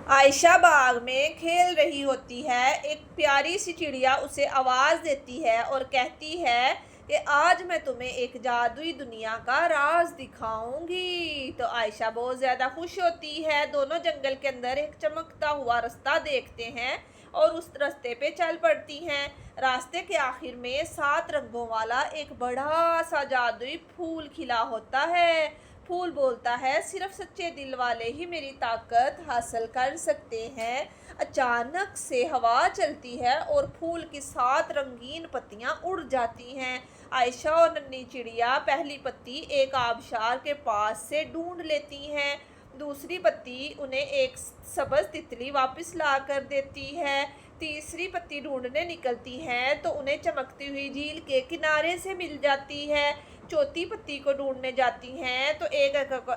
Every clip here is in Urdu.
عائشہ باغ میں کھیل رہی ہوتی ہے۔ ایک پیاری سی چڑیا اسے آواز دیتی ہے اور کہتی ہے کہ آج میں تمہیں ایک جادوئی دنیا کا راز دکھاؤں گی۔ تو عائشہ بہت زیادہ خوش ہوتی ہے۔ دونوں جنگل کے اندر ایک چمکتا ہوا رستہ دیکھتے ہیں اور اس رستے پہ چل پڑتی ہیں۔ راستے کے آخر میں 7 رنگوں والا ایک بڑا سا جادوئی پھول کھلا ہوتا ہے۔ پھول بولتا ہے، صرف سچے دل والے ہی میری طاقت حاصل کر سکتے ہیں۔ اچانک سے ہوا چلتی ہے اور پھول کی 7 رنگین پتیاں اڑ جاتی ہیں۔ عائشہ اور ننھی چڑیا پہلی پتی ایک آبشار کے پاس سے ڈھونڈ لیتی ہیں۔ دوسری پتی انہیں ایک سبز تتلی واپس لا کر دیتی ہے۔ تیسری پتی ڈھونڈنے نکلتی ہیں تو انہیں چمکتی ہوئی جھیل کے کنارے سے مل جاتی ہے۔ چوتھی پتی کو ڈھونڈنے جاتی ہیں تو ایک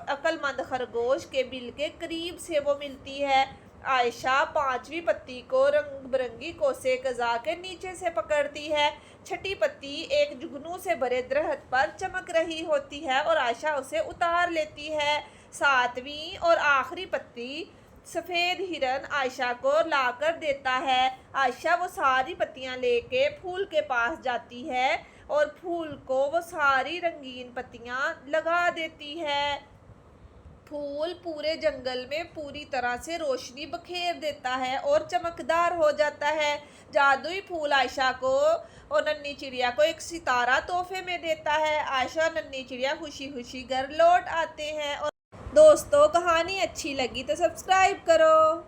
عقل مند خرگوش کے بل کے قریب سے وہ ملتی ہے۔ عائشہ 5ویں پتی کو رنگ برنگی کوسے قزح کے نیچے سے پکڑتی ہے۔ چھٹی پتی ایک جگنو سے بھرے درخت پر چمک رہی ہوتی ہے اور عائشہ اسے اتار لیتی ہے۔ 7ویں اور آخری پتی سفید ہرن عائشہ کو لا کر دیتا ہے۔ عائشہ وہ ساری پتیاں لے کے پھول کے پاس جاتی ہے اور پھول کو وہ ساری رنگین پتیاں لگا دیتی ہے۔ پھول پورے جنگل میں پوری طرح سے روشنی بکھیر دیتا ہے اور چمکدار ہو جاتا ہے۔ جادوئی پھول عائشہ کو اور ننھی چڑیا کو ایک ستارہ تحفے میں دیتا ہے۔ عائشہ اور ننھی چڑیا خوشی خوشی گھر لوٹ آتے ہیں۔ اور دوستو، کہانی اچھی لگی تو سبسکرائب کرو۔